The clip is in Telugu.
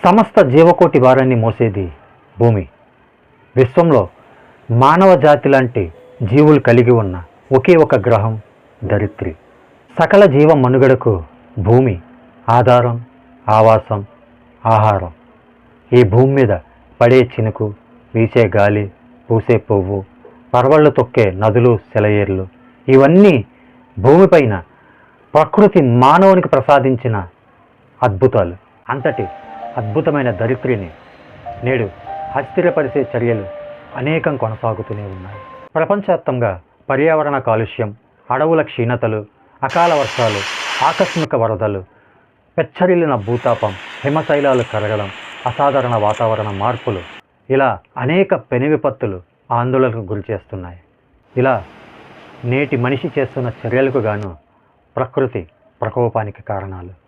సమస్త జీవకోటి భారాన్ని మోసేది భూమి. విశ్వంలో మానవ జాతి లాంటి జీవులు కలిగి ఉన్న ఒకే ఒక గ్రహం ధరిత్రి. సకల జీవ మనుగడకు భూమి ఆధారం, ఆవాసం, ఆహారం. ఈ భూమి మీద పడే చినుకు, వీచే గాలి, పూసే పువ్వు, పర్వళ్ళు తొక్కే నదులు, సెలయేర్లు, ఇవన్నీ భూమిపైన ప్రకృతి మానవునికి ప్రసాదించిన అద్భుతాలు. అంతటి అద్భుతమైన ధరిత్రిని నేడు అస్థిరపరిచే చర్యలు అనేకం కొనసాగుతూనే ఉన్నాయి. ప్రపంచవ్యాప్తంగా పర్యావరణ కాలుష్యం, అడవుల క్షీణతలు, అకాల వర్షాలు, ఆకస్మిక వరదలు, పెచ్చరిల్లిన భూతాపం, హిమశైలాలు కరగడం, అసాధారణ వాతావరణ మార్పులు, ఇలా అనేక పెను విపత్తులు ఆందోళనకు గురి చేస్తున్నాయి. ఇలా నేటి మనిషి చేస్తున్న చర్యలకు గాను ప్రకృతి ప్రకోపానికి కారణాలు.